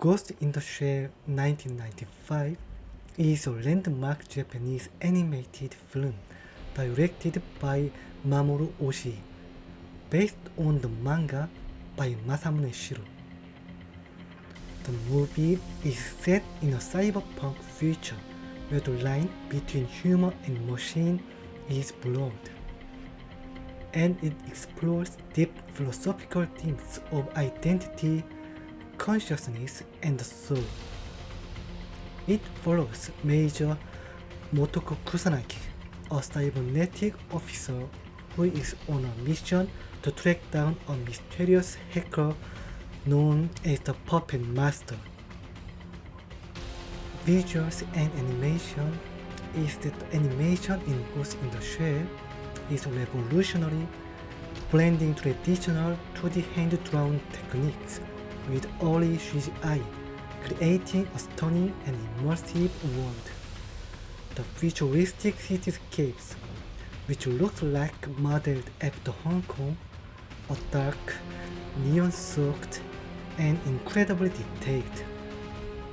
Ghost in the Shell 1995 is a landmark Japanese animated film directed by Mamoru Oshii, based on the manga by Masamune Shirow. The movie is set in a cyberpunk future where the line between human and machine is blurred, and it explores deep philosophical themes of identity, consciousness, and the soul. It follows Major Motoko Kusanagi, a cybernetic officer who is on a mission to track down a mysterious hacker known as the Puppet Master. Visuals and animation is that the animation in Ghost in the Shell is revolutionary, blending traditional 2D hand-drawn techniques with early CGI, creating a stunning and immersive world. The futuristic cityscapes, which look like modeled after Hong Kong, are dark, neon-soaked, and incredibly detailed,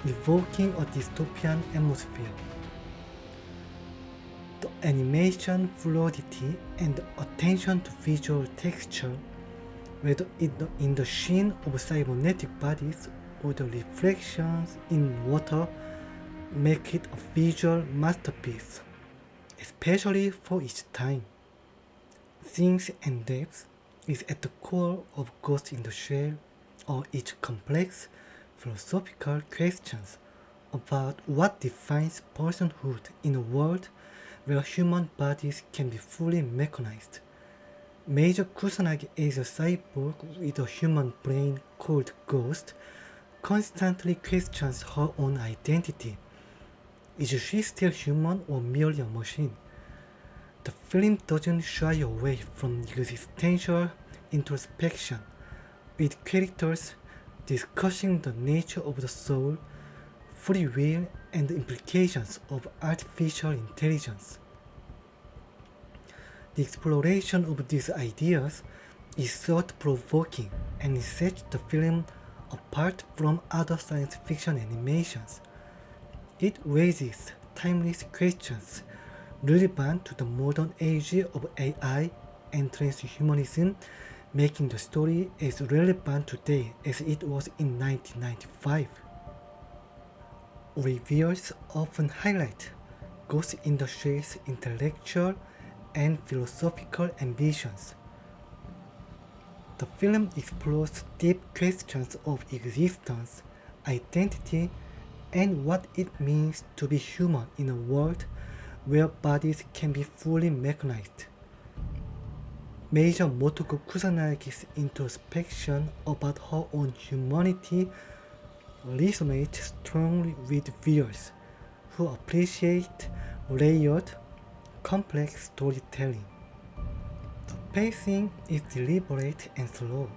evoking a dystopian atmosphere. The animation fluidity and attention to visual texture, whether in the sheen of cybernetic bodies or the reflections in water, make it a visual masterpiece, especially for its time. Themes and depth is at the core of Ghost in the Shell, or its complex philosophical questions about what defines personhood in a world where human bodies can be fully mechanized. Major Kusanagi is a cyborg with a human brain called Ghost, constantly questions her own identity. Is she still human or merely a machine? The film doesn't shy away from existential introspection, with characters discussing the nature of the soul, free will, and the implications of artificial intelligence. The exploration of these ideas is thought-provoking and sets the film apart from other science fiction animations. It raises timeless questions relevant to the modern age of AI and transhumanism, making the story as relevant today as it was in 1995. Reviewers often highlight Ghost in the Shell's intellectual and philosophical ambitions. The film explores deep questions of existence, identity, and what it means to be human in a world where bodies can be fully mechanized. Major Motoko Kusanagi's introspection about her own humanity resonates strongly with viewers who appreciate layered, complex storytelling. The pacing is deliberate and slow,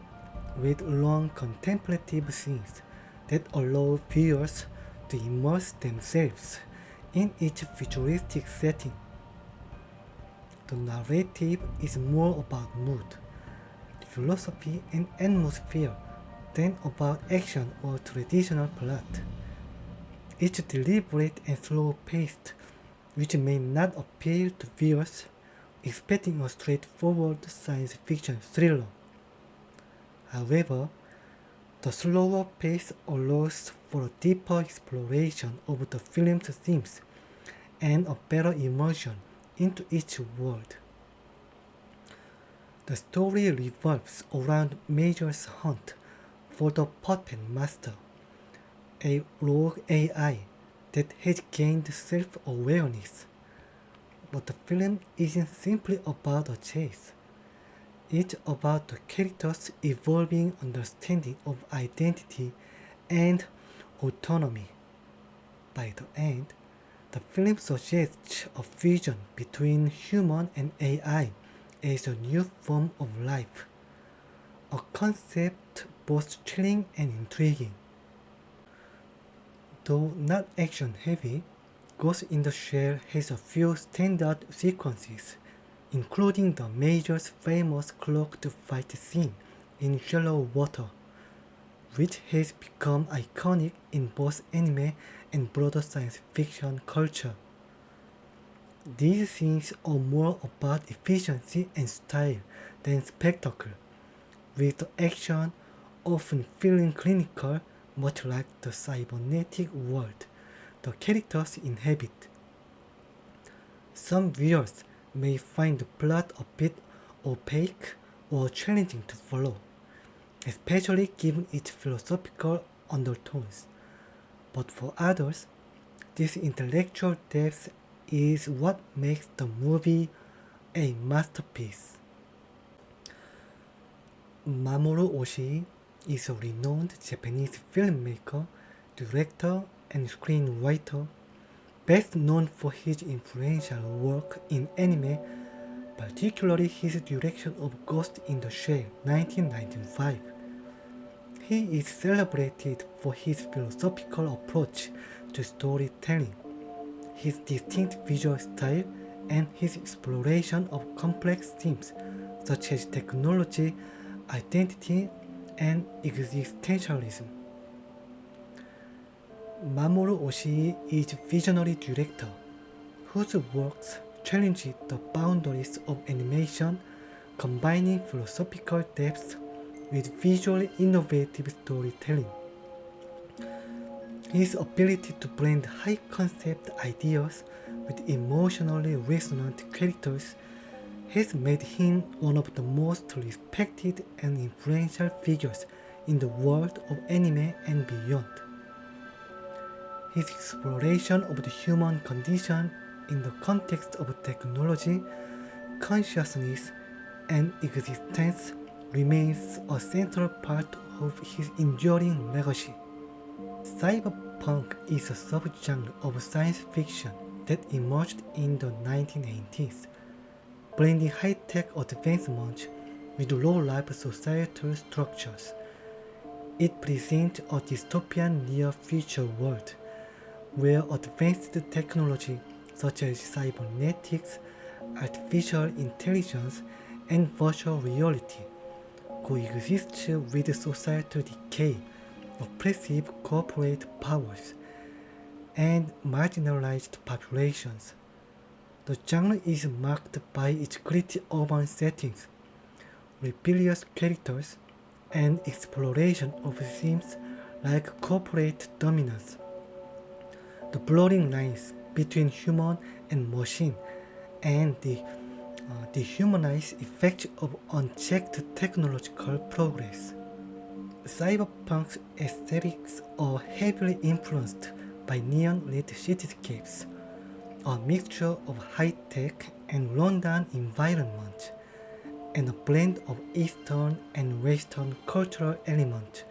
with long contemplative scenes that allow viewers to immerse themselves in each futuristic setting. The narrative is more about mood, philosophy, and atmosphere than about action or traditional plot. It's deliberate and slow-paced, which may not appeal to viewers expecting a straightforward science fiction thriller. However, the slower pace allows for a deeper exploration of the film's themes and a better immersion into each world. The story revolves around Major's hunt for the Puppet Master, a rogue AI that has gained self-awareness. But the film isn't simply about a chase. It's about the character's evolving understanding of identity and autonomy. By the end, the film suggests a fusion between human and AI as a new form of life, a concept both chilling and intriguing. Though not action-heavy, Ghost in the Shell has a few standout sequences, including the Major's famous cloaked fight scene in shallow water. which has become iconic in both anime and broader science fiction culture. These scenes are more about efficiency and style than spectacle, with the action often feeling clinical, much like the cybernetic world the characters inhabit. Some viewers may find the plot a bit opaque or challenging to follow, especially given its philosophical undertones. But for others, this intellectual depth is what makes the movie a masterpiece. Mamoru Oshii is a renowned Japanese filmmaker, director, and screenwriter, best known for his influential work in anime, particularly his direction of Ghost in the Shell 1995. He is celebrated for his philosophical approach to storytelling, his distinct visual style, and his exploration of complex themes such as technology, identity, and existentialism. Mamoru Oshii is a visionary director whose works challenge the boundaries of animation, combining philosophical depth with visually innovative storytelling. His ability to blend high-concept ideas with emotionally resonant characters has made him one of the most respected and influential figures in the world of anime and beyond. His exploration of the human condition in the context of technology, consciousness, and existence remains a central part of his enduring legacy. Cyberpunk is a subgenre of science fiction that emerged in the 1980s, blending high-tech advancements with low-life societal structures. It presents a dystopian near-future world where advanced technology such as cybernetics, artificial intelligence, and virtual reality coexist with societal decay, oppressive corporate powers, and marginalized populations. The genre is marked by its gritty urban settings, rebellious characters, and exploration of themes like corporate dominance. The blurring lines between human and machine and the dehumanized effects of unchecked technological progress. Cyberpunk's aesthetics are heavily influenced by neon-lit cityscapes, a mixture of high-tech and run-down environments, and a blend of Eastern and Western cultural elements.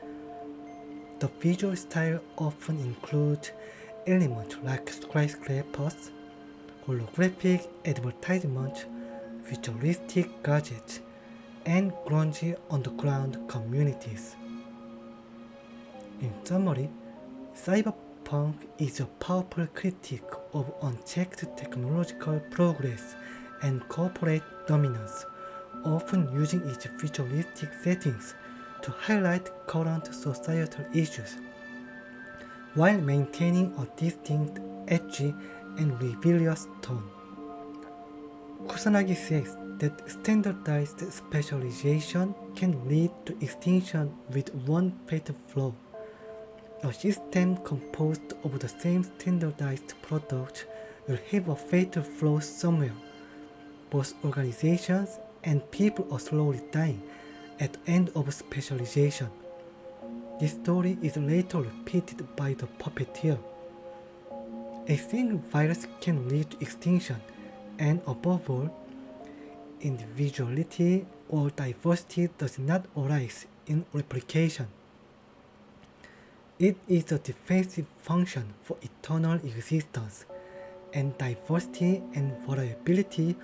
The visual style often includes elements like skyscrapers, holographic advertisements, futuristic gadgets, and grungy underground communities. In summary, cyberpunk is a powerful critique of unchecked technological progress and corporate dominance, often using its futuristic settings to highlight current societal issues, while maintaining a distinct, edgy, and rebellious tone. Kusanagi says that standardized specialization can lead to extinction with one fatal flaw. A system composed of the same standardized product will have a fatal flaw somewhere. Both organizations and people are slowly dying at the end of specialization. This story is later repeated by the puppeteer. A single virus can lead to extinction, and above all, individuality or diversity does not arise in replication. It is a defensive function for eternal existence, and diversity and variability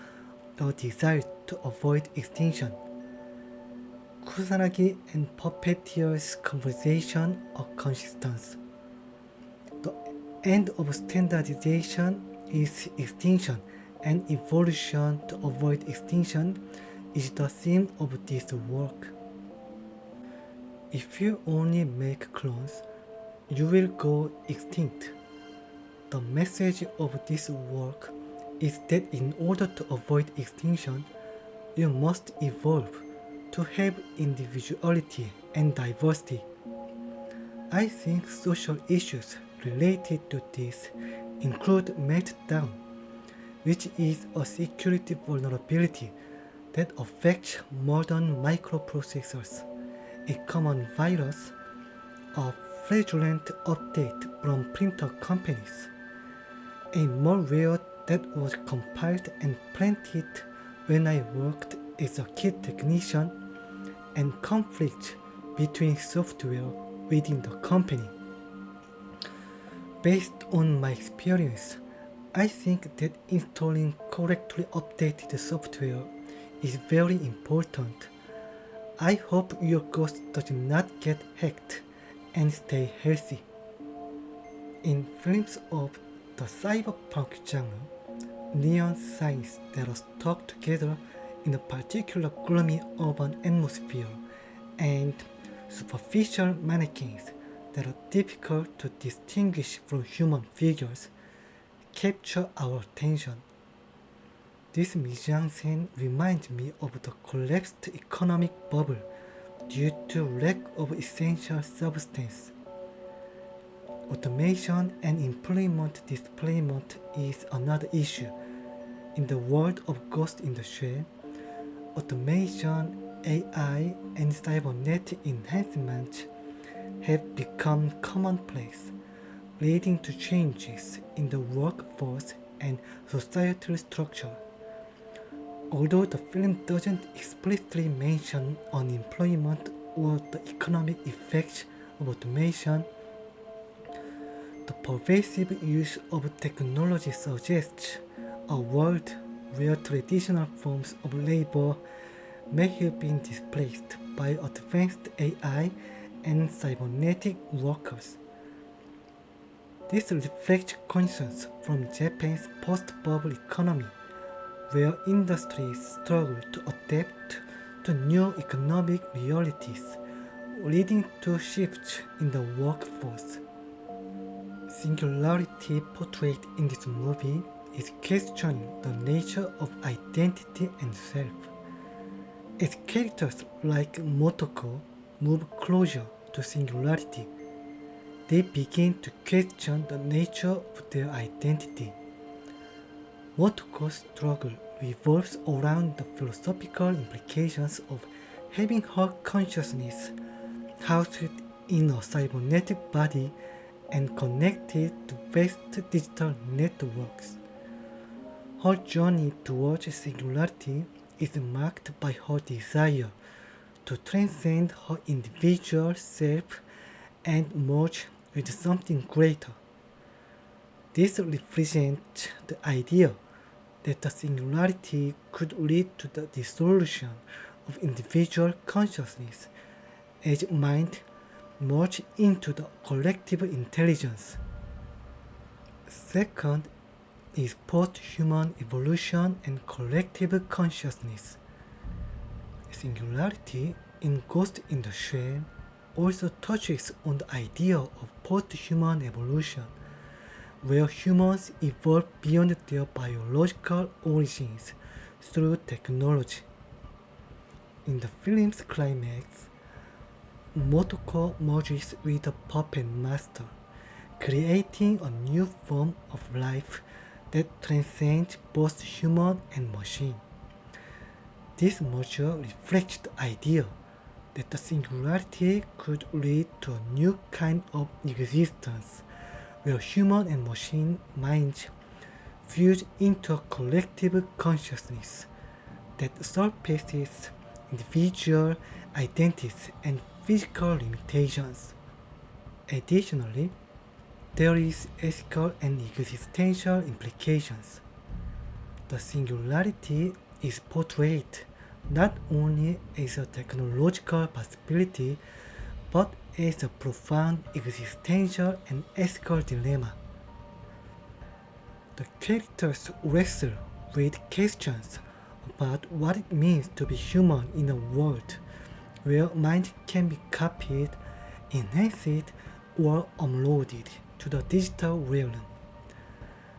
are desired to avoid extinction. Kusanagi and puppeteer's conversation are consistent. The end of standardization is extinction, and evolution to avoid extinction is the theme of this work. if you only make clones, you will go extinct. The message of this work is that in order to avoid extinction, you must evolve to have individuality and diversity. I think social issues related to this include meltdown, which is a security vulnerability that affects modern microprocessors, a common virus, a fraudulent update from printer companies, a malware that was compiled and planted when I worked as a kit technician, and conflict between software within the company. Based on my experience, I think that installing correctly updated software is very important. I hope your ghost does not get hacked and stay healthy. In films of the cyberpunk genre, neon signs that are stuck together in a particular gloomy urban atmosphere, and superficial mannequins that are difficult to distinguish from human figures capture our attention. This mise-en-scène reminds me of the collapsed economic bubble due to lack of essential substance. Automation and employment displacement is another issue. In the world of Ghost in the Shell, automation, AI, and cybernetic enhancement have become commonplace, leading to changes in the workforce and societal structure. Although the film doesn't explicitly mention unemployment or the economic effects of automation, the pervasive use of technology suggests a world where traditional forms of labor may have been displaced by advanced AI and cybernetic workers. This reflects concerns from Japan's post-bubble economy, where industries struggle to adapt to new economic realities, leading to shifts in the workforce. Singularity portrayed in this movie is questioning the nature of identity and self. As characters like Motoko move closer to singularity, they begin to question the nature of their identity. Motoko's struggle revolves around the philosophical implications of having her consciousness housed in a cybernetic body and connected to vast digital networks. Her journey towards singularity is marked by her desire to transcend her individual self and merge with something greater. This represents the idea that the singularity could lead to the dissolution of individual consciousness as mind merge into the collective intelligence. Second is post-human evolution and collective consciousness. Singularity in Ghost in the Shell also touches on the idea of post-human evolution, where humans evolve beyond their biological origins through technology. In the film's climax, Motoko merges with the puppet master, creating a new form of life that transcends both human and machine. This merger reflects the idea that the singularity could lead to a new kind of existence, where human and machine minds fuse into a collective consciousness that surpasses individual identities and physical limitations. Additionally, there is ethical and existential implications. The singularity is portrayed not only as a technological possibility but as a profound existential and ethical dilemma. The characters wrestle with questions about what it means to be human in a world where mind can be copied, enhanced, or uploaded to the digital realm.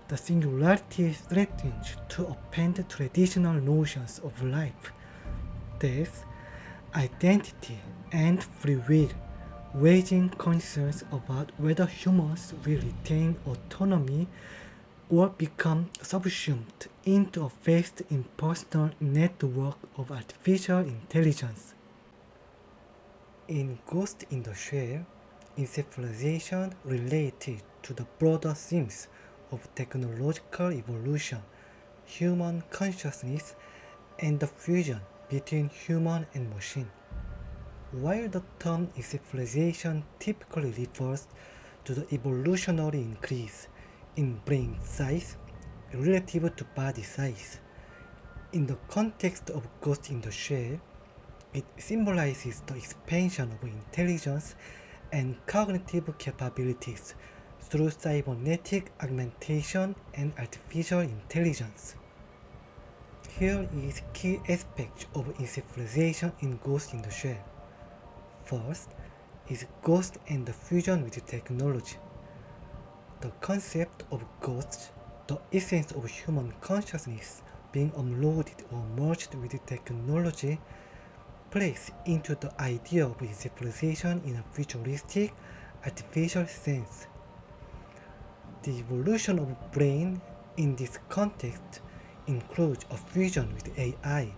The singularity threatens to upend traditional notions of life, death, identity, and free will, raising concerns about whether humans will retain autonomy or become subsumed into a vast impersonal network of artificial intelligence. In Ghost in the Shell, encephalization related to the broader themes of technological evolution, human consciousness, and the fusion between human and machine. While the term encephalization typically refers to the evolutionary increase in brain size relative to body size, in the context of Ghost in the Shell, it symbolizes the expansion of intelligence and cognitive capabilities through cybernetic augmentation and artificial intelligence. Here is key aspects of encephalization in Ghost in the Shell. First is ghost and the fusion with technology. The concept of ghosts, the essence of human consciousness being uploaded or merged with technology, plays into the idea of encephalization in a futuristic, artificial sense. The evolution of brain in this context includes a fusion with AI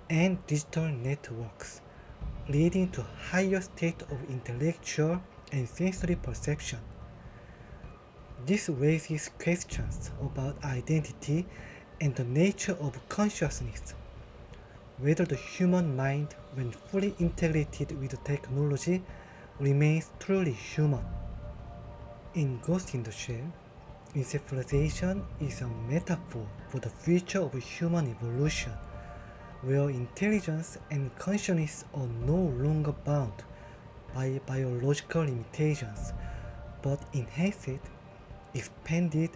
and digital networks, leading to higher state of intellectual and sensory perception. This raises questions about identity and the nature of consciousness, whether the human mind, when fully integrated with technology, remains truly human. In Ghost in the Shell, encephalization is a metaphor for the future of human evolution, where intelligence and consciousness are no longer bound by biological limitations, but enhanced, expanded,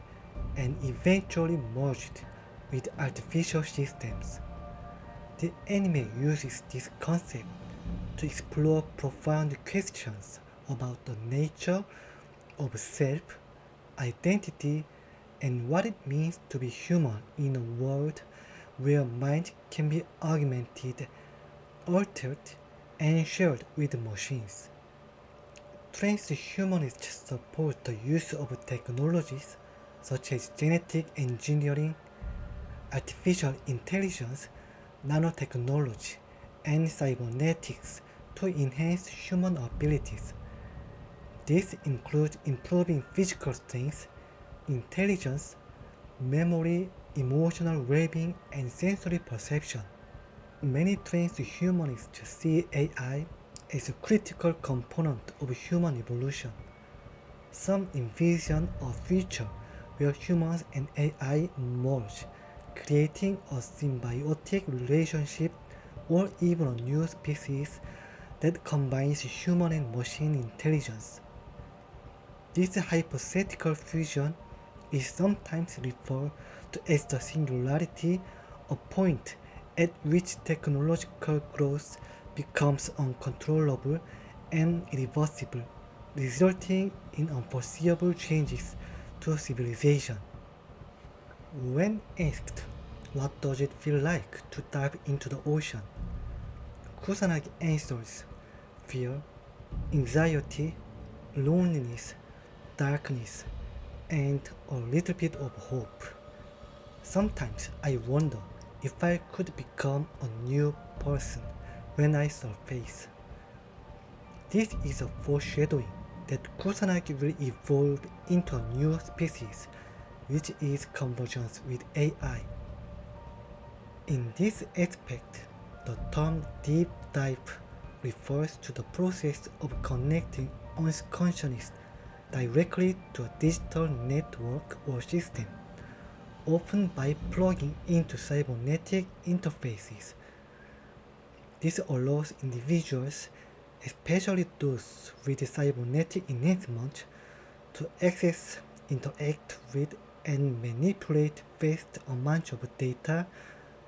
and eventually merged with artificial systems. The anime uses this concept to explore profound questions about the nature of self, identity, and what it means to be human in a world where mind can be augmented, altered, and shared with machines. Transhumanists support the use of technologies such as genetic engineering, artificial intelligence, nanotechnology, and cybernetics to enhance human abilities. This includes improving physical strength, intelligence, memory, emotional well-being, and sensory perception. Many transhumanists see AI as a critical component of human evolution. Some envision a future where humans and AI merge, creating a symbiotic relationship or even a new species that combines human and machine intelligence. This hypothetical fusion is sometimes referred to as the singularity, a point at which technological growth becomes uncontrollable and irreversible, resulting in unforeseeable changes to civilization. When asked, what does it feel like to dive into the ocean? Kusanagi answers, fear, anxiety, loneliness, darkness, and a little bit of hope. Sometimes I wonder if I could become a new person when I surface. This is a foreshadowing that Kusanagi will evolve into a new species, which is convergence with AI. In this aspect, the term deep dive refers to the process of connecting one's consciousness directly to a digital network or system, often by plugging into cybernetic interfaces. This allows individuals, especially those with cybernetic enhancement, to access, interact with, and manipulate vast amounts of data,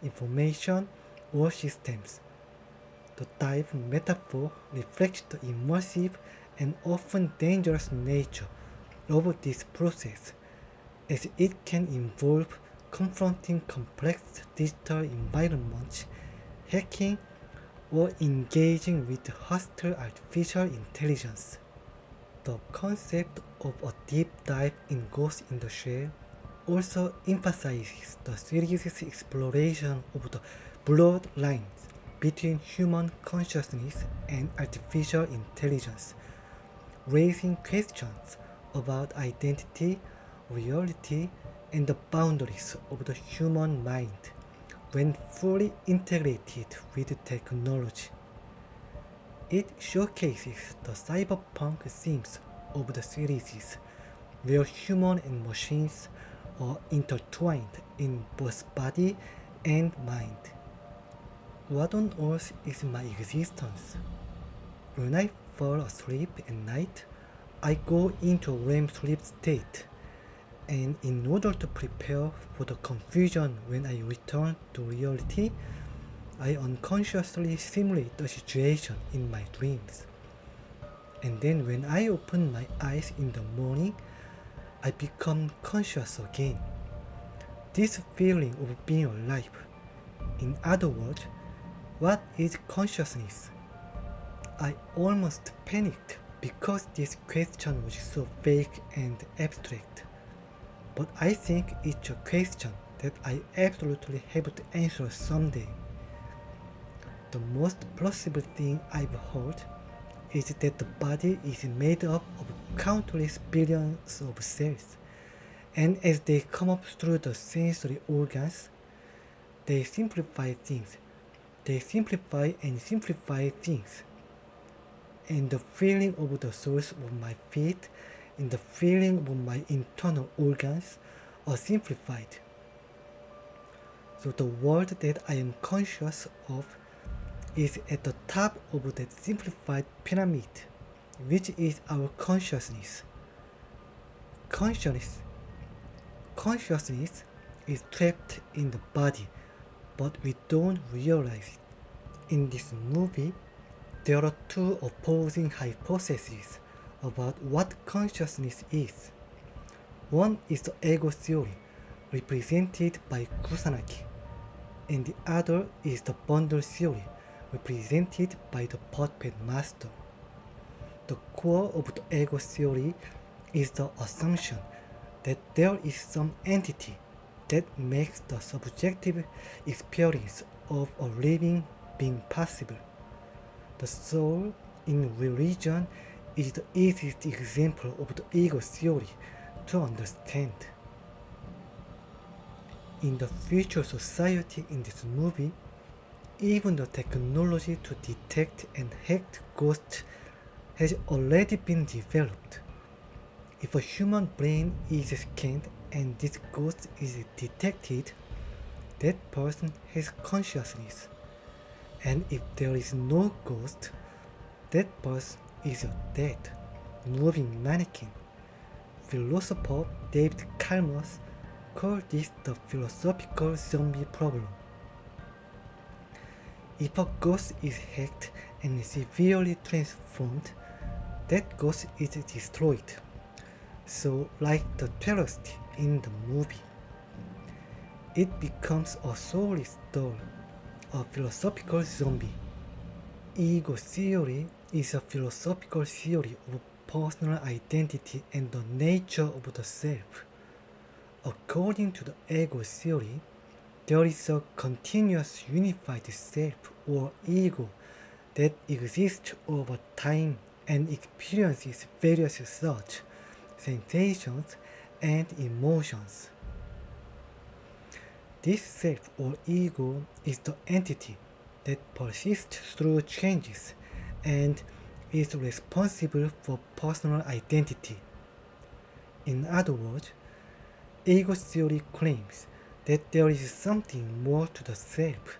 information, or systems. The dive metaphor reflects the immersive and often dangerous nature of this process, as it can involve confronting complex digital environments, hacking, or engaging with hostile artificial intelligence. The concept of a deep dive in Ghost in the Shell also emphasizes the series' exploration of the blurred lines between human consciousness and artificial intelligence, raising questions about identity, reality, and the boundaries of the human mind when fully integrated with technology. It showcases the cyberpunk themes of the series, where human and machines are intertwined in both body and mind. What on earth is my existence? When I fall asleep at night, I go into REM sleep state, and in order to prepare for the confusion when I return to reality, I unconsciously simulate the situation in my dreams. And then when I open my eyes in the morning, I become conscious again. This feeling of being alive. In other words, what is consciousness? I almost panicked because this question was so vague and abstract. But I think it's a question that I absolutely have to answer someday. The most plausible thing I've heard is that the body is made up of countless billions of cells, and as they come up through the sensory organs, they simplify things. They simplify and simplify things. And the feeling of the soles of my feet and the feeling of my internal organs are simplified. So the world that I am conscious of is at the top of that simplified pyramid, which is our consciousness. Consciousness. Consciousness is trapped in the body, but we don't realize it. In this movie, there are two opposing hypotheses about what consciousness is. One is the ego theory, represented by Kusanagi, and the other is the bundle theory, represented by the puppet master. The core of the ego theory is the assumption that there is some entity that makes the subjective experience of a living being possible. The soul in religion is the easiest example of the ego theory to understand. In the future society in this movie, even the technology to detect and hack ghosts has already been developed. If a human brain is scanned and this ghost is detected, that person has consciousness. And if there is no ghost, that person is a dead, moving mannequin. Philosopher David Calmers called this the philosophical zombie problem. If a ghost is hacked and severely transformed, that ghost is destroyed. So, like the terrorist in the movie, it becomes a soulless doll, a philosophical zombie. Ego theory is a philosophical theory of personal identity and the nature of the self. According to the ego theory, there is a continuous unified self or ego that exists over time and experiences various thoughts, sensations, and emotions. This self or ego is the entity that persists through changes and is responsible for personal identity. In other words, ego theory claims that there is something more to the self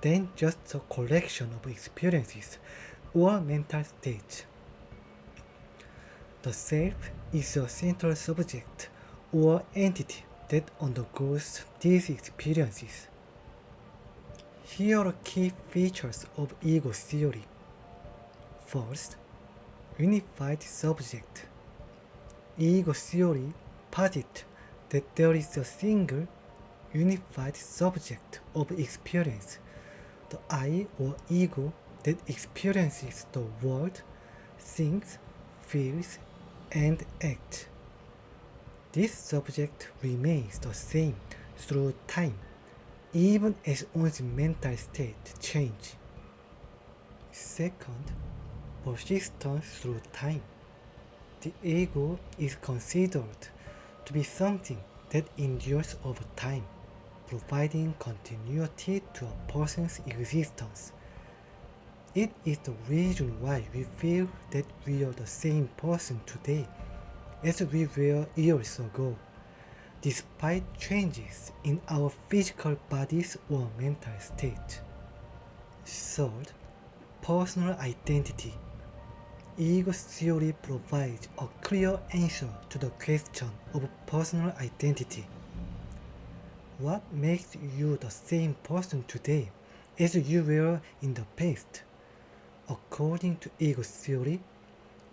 than just a collection of experiences or mental states. The self is a central subject or entity that undergoes these experiences. Here are key features of ego theory. First, unified subject. Ego theory posits that there is a single, unified subject of experience, the I or ego that experiences the world, thinks, feels, and acts. This subject remains the same through time, even as one's mental state changes. Second, persistence through time. The ego is considered to be something that endures over time, providing continuity to a person's existence. It is the reason why we feel that we are the same person today as we were years ago, despite changes in our physical bodies or mental state. Third, personal identity. Ego theory provides a clear answer to the question of personal identity. What makes you the same person today as you were in the past, according to ego theory,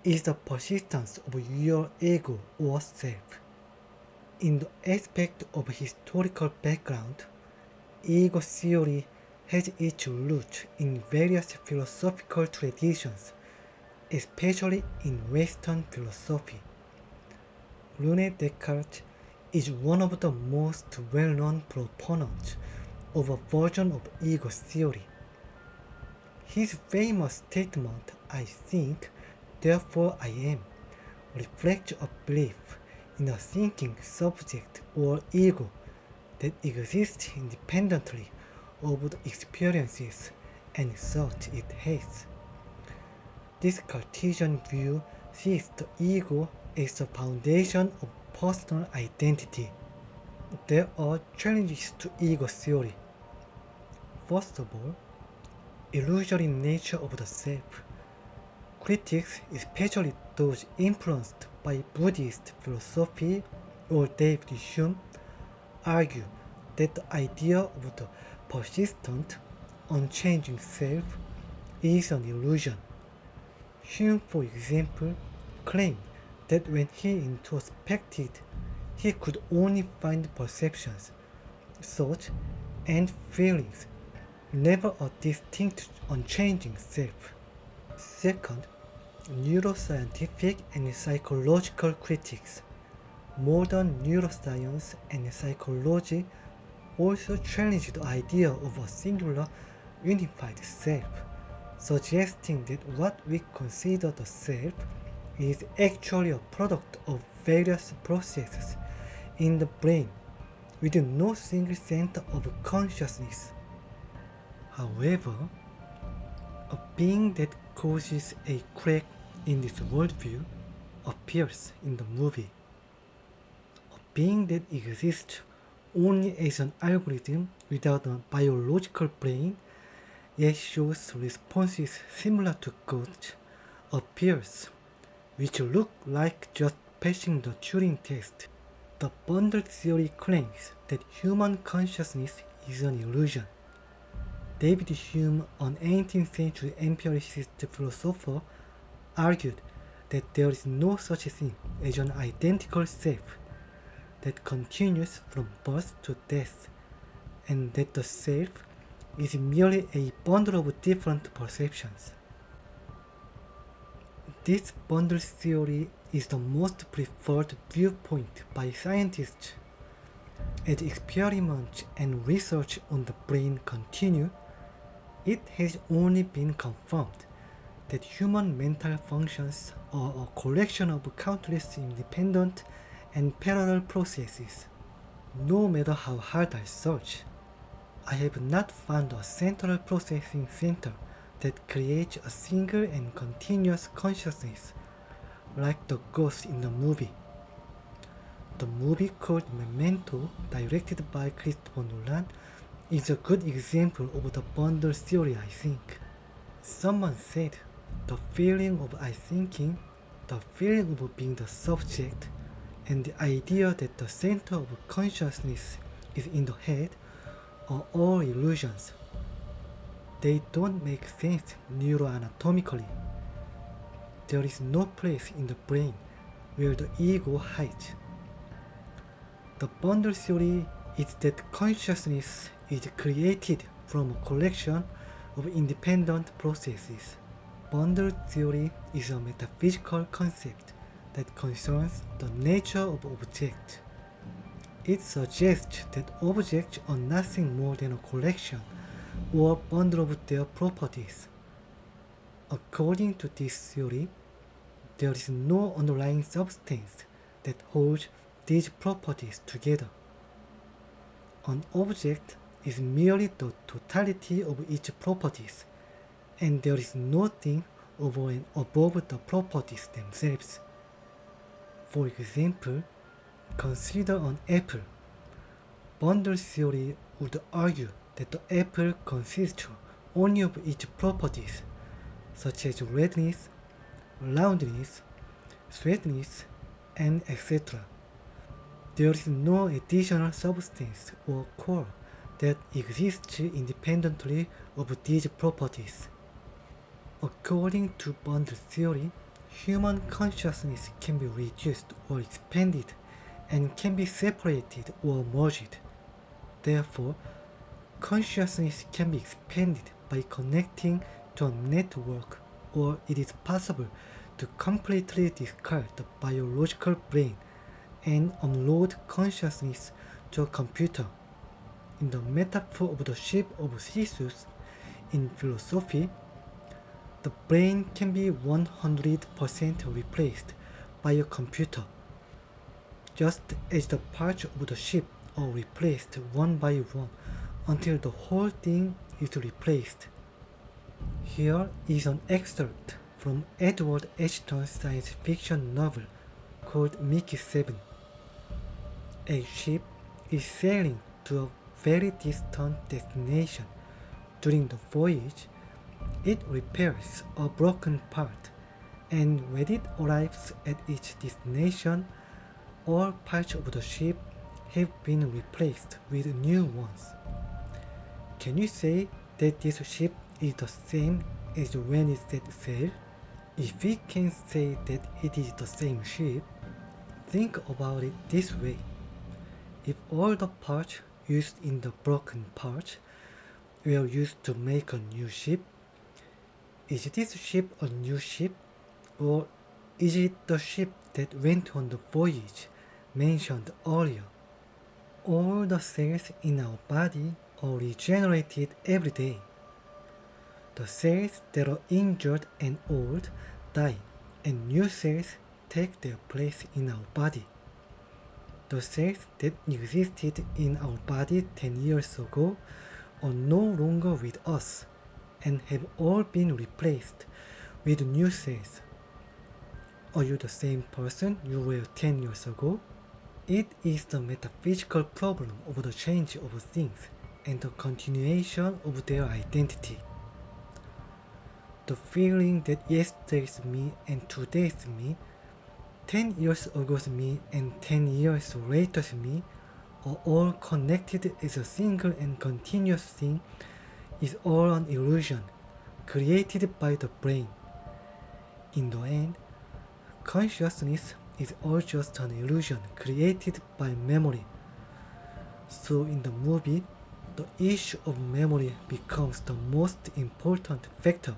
is the persistence of your ego or self. In the aspect of historical background, ego theory has its roots in various philosophical traditions, especially in Western philosophy. René Descartes is one of the most well-known proponents of a version of ego theory. His famous statement, "I think, therefore I am," reflects a belief in a thinking subject or ego that exists independently of the experiences and thoughts it has. This Cartesian view sees the ego as the foundation of personal identity. There are challenges to ego theory. First of all, illusory nature of the self. Critics, especially those influenced by Buddhist philosophy or David Hume, argue that the idea of the persistent, unchanging self is an illusion. Hume, for example, claimed that when he introspected, he could only find perceptions, thoughts, and feelings, never a distinct, unchanging self. Second, neuroscientific and psychological critics. Modern neuroscience and psychology also challenge the idea of a singular, unified self, suggesting that what we consider the self is actually a product of various processes in the brain with no single center of consciousness. However, a being that causes a crack in this worldview appears in the movie. A being that exists only as an algorithm without a biological brain, yet shows responses similar to ghosts, appears, which look like just passing the Turing test. The bundle theory claims that human consciousness is an illusion. David Hume, an 18th century empiricist philosopher, argued that there is no such thing as an identical self that continues from birth to death, and that the self is merely a bundle of different perceptions. This bundle theory is the most preferred viewpoint by scientists. As experiments and research on the brain continue, it has only been confirmed that human mental functions are a collection of countless independent and parallel processes. No matter how hard I search, I have not found a central processing center that creates a single and continuous consciousness, like the ghost in the movie. The movie called Memento, directed by Christopher Nolan, is a good example of the bundle theory, I think. Someone said, the feeling of I thinking, the feeling of being the subject, and the idea that the center of consciousness is in the head are all illusions. They don't make sense neuroanatomically. There is no place in the brain where the ego hides. The bundle theory is that consciousness is created from a collection of independent processes. Bundle theory is a metaphysical concept that concerns the nature of objects. It suggests that objects are nothing more than a collection or bundle of their properties. According to this theory, there is no underlying substance that holds these properties together. An object is merely the totality of its properties, and there is nothing over and above the properties themselves. For example, consider an apple. Bundle theory would argue that the apple consists only of its properties, such as redness, roundness, sweetness, and etc. There is no additional substance or core that exists independently of these properties. According to bundle theory, human consciousness can be reduced or expanded and can be separated or merged. Therefore, consciousness can be expanded by connecting to a network, or it is possible to completely discard the biological brain and unload consciousness to a computer. In the metaphor of the ship of Theseus in philosophy, the brain can be 100% replaced by a computer, just as the parts of the ship are replaced one by one until the whole thing is replaced. Here is an excerpt from Edward Ashton's science fiction novel called Mickey 7. A ship is sailing to a very distant destination. During the voyage, it repairs a broken part, and when it arrives at its destination, all parts of the ship have been replaced with new ones. Can you say that this ship is the same as when it set sail? If we can say that it is the same ship, think about it this way. If all the parts used in the broken part were used to make a new ship, is this ship a new ship, or is it the ship that went on the voyage mentioned earlier? All the cells in our body are regenerated every day. The cells that are injured and old die, and new cells take their place in our body. The cells that existed in our body 10 years ago are no longer with us and have all been replaced with new cells. Are you the same person you were 10 years ago? It is the metaphysical problem of the change of things and the continuation of their identity. The feeling that yesterday's me and today's me, 10 years ago's me and 10 years later's me are all connected as a single and continuous thing is all an illusion created by the brain. In the end, consciousness is all just an illusion created by memory. So in the movie, the issue of memory becomes the most important factor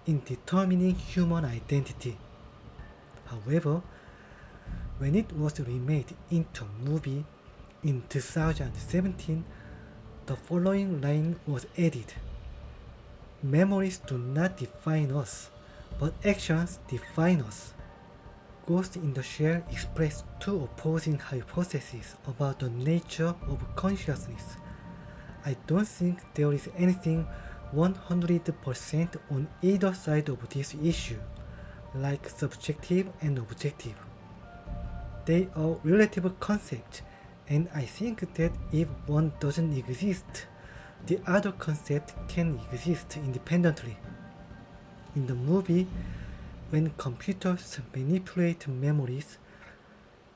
in determining human identity. However, when it was remade into a movie in 2017, the following line was added: "Memories do not define us, but actions define us." Ghost in the Shell expressed two opposing hypotheses about the nature of consciousness. I don't think there is anything 100% on either side of this issue, like subjective and objective. They are relative concepts, and I think that if one doesn't exist, the other concept can exist independently. In the movie, when computers manipulate memories,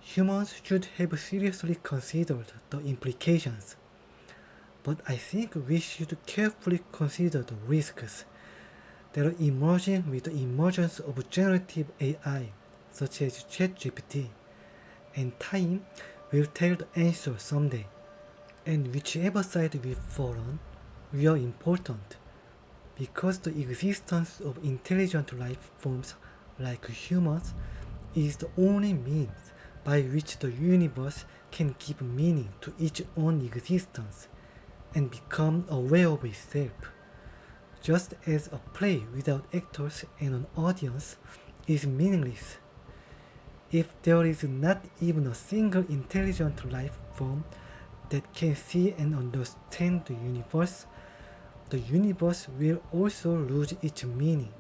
humans should have seriously considered the implications. but I think we should carefully consider the risks that are emerging with the emergence of generative AI, such as ChatGPT, and time will tell the answer someday. And whichever side we fall on, we are important, because the existence of intelligent life forms like humans is the only means by which the universe can give meaning to its own existence and become aware of itself. Just as a play without actors and an audience is meaningless, if there is not even a single intelligent life form that can see and understand the universe will also lose its meaning.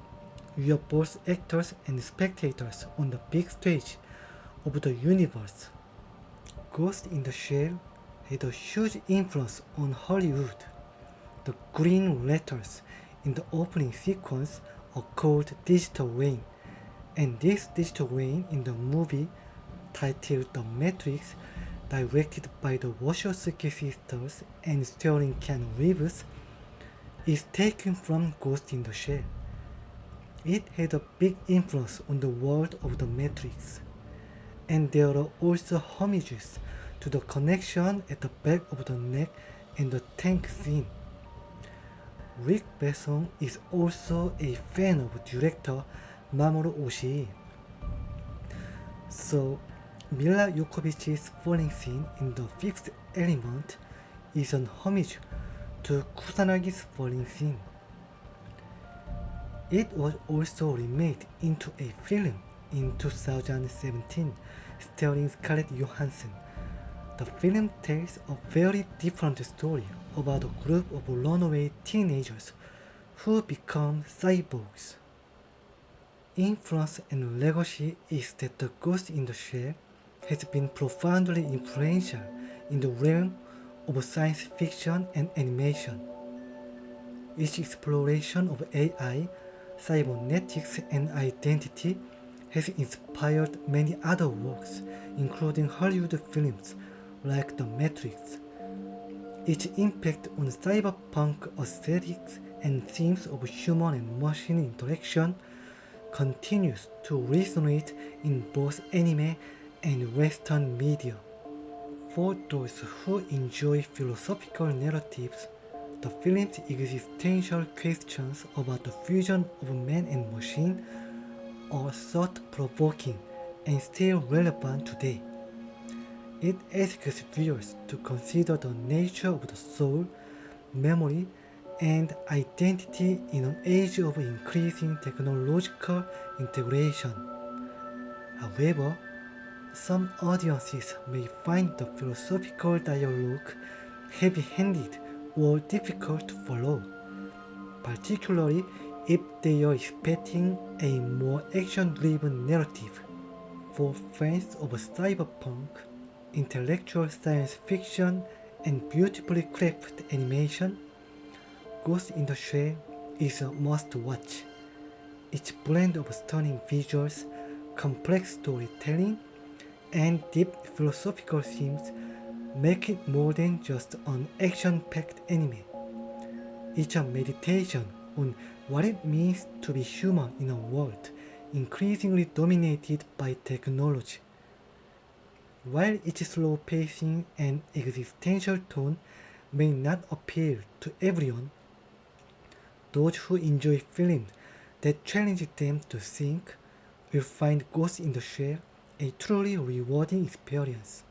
We are both actors and spectators on the big stage of the universe. Ghost in the Shell had a huge influence on Hollywood. The green letters in the opening sequence are called digital rain, and this digital rain in the movie titled The Matrix, directed by the Wachowski sisters and starring Keanu Reeves, is taken from Ghost in the Shell. It had a big influence on the world of The Matrix, and there are also homages to the connection at the back of the neck and the tank scene. Rick Besson is also a fan of director Mamoru Oshii. So, Mila Jokovich's falling scene in The Fifth Element is an homage to Kusanagi's falling scene. It was also remade into a film in 2017 starring Scarlett Johansson. The film tells a very different story about a group of runaway teenagers who become cyborgs. Influence and legacy is that The Ghost in the Shell has been profoundly influential in the realm of science fiction and animation. Its exploration of AI, cybernetics, and identity has inspired many other works, including Hollywood films like The Matrix. Its impact on cyberpunk aesthetics and themes of human and machine interaction continues to resonate in both anime and Western media. For those who enjoy philosophical narratives, the film's existential questions about the fusion of man and machine are thought-provoking and still relevant today. It asks viewers to consider the nature of the soul, memory, and identity in an age of increasing technological integration. However, some audiences may find the philosophical dialogue heavy-handed or difficult to follow, particularly if they are expecting a more action-driven narrative. For fans of cyberpunk, intellectual science fiction, and beautifully crafted animation, Ghost in the Shell is a must-watch. Its blend of stunning visuals, complex storytelling, and deep philosophical themes make it more than just an action-packed anime. It's a meditation on what it means to be human in a world increasingly dominated by technology. While its slow pacing and existential tone may not appeal to everyone, those who enjoy films that challenge them to think will find Ghost in the Shell a truly rewarding experience.